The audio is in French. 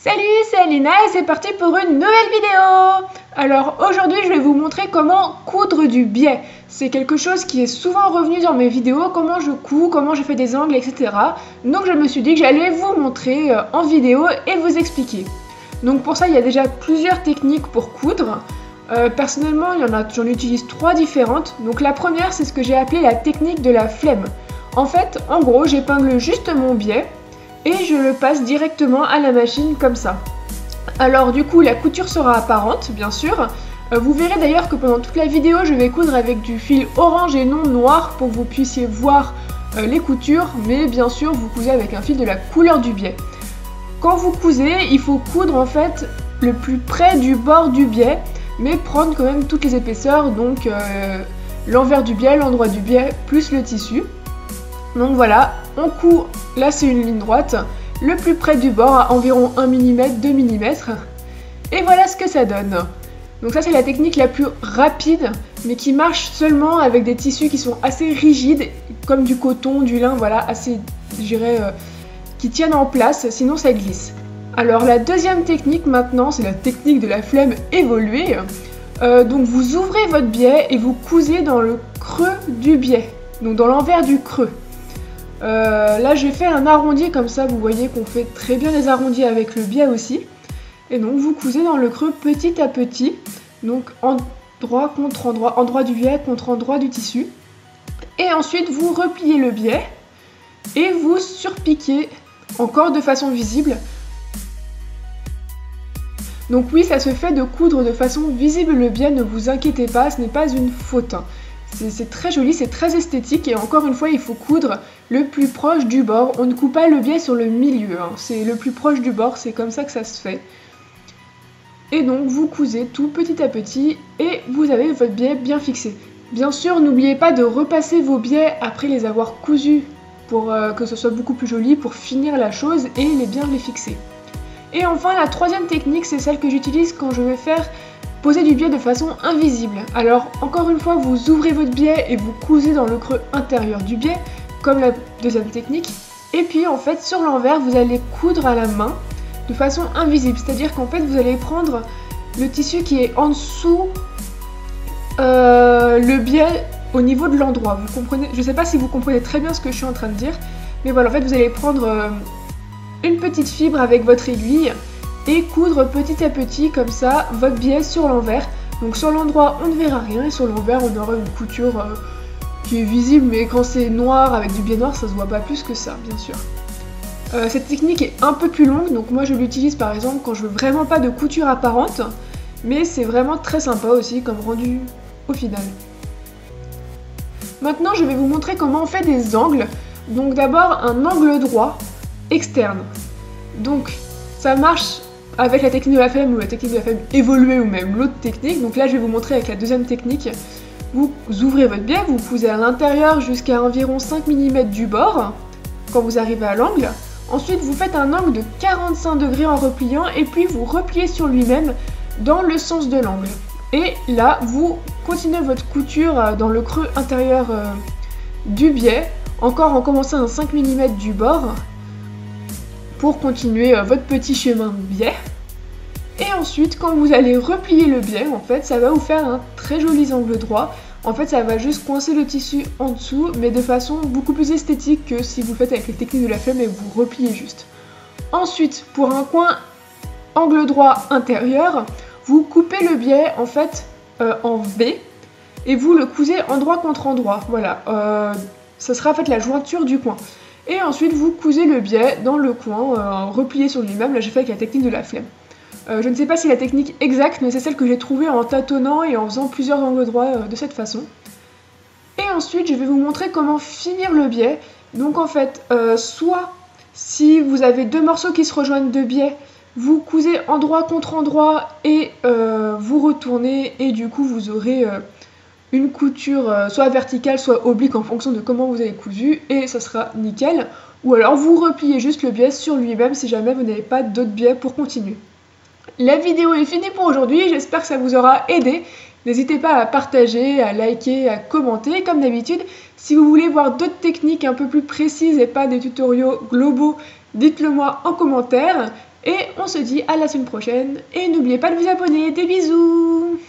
Salut, c'est Alina et c'est parti pour une nouvelle vidéo. Alors aujourd'hui je vais vous montrer comment coudre du biais. C'est quelque chose qui est souvent revenu dans mes vidéos, comment je couds, comment je fais des angles, etc. Donc je me suis dit que j'allais vous montrer en vidéo et vous expliquer. Donc pour ça il y a déjà plusieurs techniques pour coudre. Personnellement j'en utilise 3 différentes. Donc la première c'est ce que j'ai appelé la technique de la flemme. En fait, en gros j'épingle juste mon biais et je le passe directement à la machine comme ça. Alors du coup la couture sera apparente bien sûr. Vous verrez d'ailleurs que pendant toute la vidéo je vais coudre avec du fil orange et non noir pour que vous puissiez voir les coutures, mais bien sûr vous cousez avec un fil de la couleur du biais. Quand vous cousez, il faut coudre en fait le plus près du bord du biais, mais prendre quand même toutes les épaisseurs, donc l'envers du biais, l'endroit du biais, plus le tissu. Donc voilà, on coud, là c'est une ligne droite, le plus près du bord à environ 1 mm, 2 mm, et voilà ce que ça donne. Donc ça c'est la technique la plus rapide, mais qui marche seulement avec des tissus qui sont assez rigides, comme du coton, du lin, voilà, assez, je dirais, qui tiennent en place, sinon ça glisse. Alors la deuxième technique maintenant, c'est la technique de la flemme évoluée. Donc vous ouvrez votre biais et vous cousez dans le creux du biais, donc dans l'envers du creux. Là j'ai fait un arrondi comme ça, vous voyez qu'on fait très bien les arrondis avec le biais aussi. Et donc vous cousez dans le creux petit à petit, donc endroit contre endroit, endroit du biais contre endroit du tissu. Et ensuite vous repliez le biais et vous surpiquez encore de façon visible. Donc oui, ça se fait de coudre de façon visible le biais, ne vous inquiétez pas, ce n'est pas une faute. C'est très joli, c'est très esthétique et encore une fois il faut coudre le plus proche du bord. On ne coupe pas le biais sur le milieu, hein. C'est le plus proche du bord, c'est comme ça que ça se fait. Et donc vous cousez tout petit à petit et vous avez votre biais bien fixé. Bien sûr, n'oubliez pas de repasser vos biais après les avoir cousus pour que ce soit beaucoup plus joli, pour finir la chose et bien les fixer. Et enfin la troisième technique, c'est celle que j'utilise quand je vais faire poser du biais de façon invisible. Alors encore une fois, vous ouvrez votre biais et vous cousez dans le creux intérieur du biais, comme la deuxième technique. Et puis en fait, sur l'envers, vous allez coudre à la main de façon invisible. C'est-à-dire qu'en fait, vous allez prendre le tissu qui est en dessous le biais au niveau de l'endroit. Vous comprenez? Je ne sais pas si vous comprenez très bien ce que je suis en train de dire, mais voilà, en fait, vous allez prendre une petite fibre avec votre aiguille et coudre petit à petit comme ça votre biais sur l'envers. Donc sur l'endroit on ne verra rien et sur l'envers on aura une couture qui est visible, mais quand c'est noir avec du biais noir ça se voit pas plus que ça bien sûr. Cette technique est un peu plus longue, donc moi je l'utilise par exemple quand je veux vraiment pas de couture apparente, mais c'est vraiment très sympa aussi comme rendu au final. Maintenant je vais vous montrer comment on fait des angles. Donc d'abord un angle droit externe. Donc ça marche avec la technique de la flemme ou la technique de la flemme évoluée ou même l'autre technique. Donc là je vais vous montrer avec la deuxième technique. Vous ouvrez votre biais, vous cousez à l'intérieur jusqu'à environ 5 mm du bord quand vous arrivez à l'angle. Ensuite vous faites un angle de 45 degrés en repliant et puis vous repliez sur lui-même dans le sens de l'angle. Et là vous continuez votre couture dans le creux intérieur du biais, encore en commençant à 5 mm du bord, pour continuer votre petit chemin de biais. Et ensuite, quand vous allez replier le biais, en fait, ça va vous faire un très joli angle droit. En fait, ça va juste coincer le tissu en dessous, mais de façon beaucoup plus esthétique que si vous le faites avec les techniques de la flemme et vous repliez juste. Ensuite, pour un coin angle droit intérieur, vous coupez le biais en fait en V et vous le cousez endroit contre endroit. Voilà, ça sera en fait la jointure du coin. Et ensuite vous cousez le biais dans le coin, replié sur lui-même. Là j'ai fait avec la technique de la flemme. Je ne sais pas si la technique exacte, mais c'est celle que j'ai trouvée en tâtonnant et en faisant plusieurs angles droits de cette façon. Et ensuite je vais vous montrer comment finir le biais. Donc en fait, soit si vous avez deux morceaux qui se rejoignent de biais, vous cousez endroit contre endroit et vous retournez et du coup vous aurez une couture soit verticale soit oblique en fonction de comment vous avez cousu et ça sera nickel. Ou alors vous repliez juste le biais sur lui-même si jamais vous n'avez pas d'autres biais pour continuer. La vidéo est finie pour aujourd'hui, j'espère que ça vous aura aidé. N'hésitez pas à partager, à liker, à commenter comme d'habitude. Si vous voulez voir d'autres techniques un peu plus précises et pas des tutoriaux globaux, dites-le moi en commentaire. Et on se dit à la semaine prochaine. Et n'oubliez pas de vous abonner. Des bisous!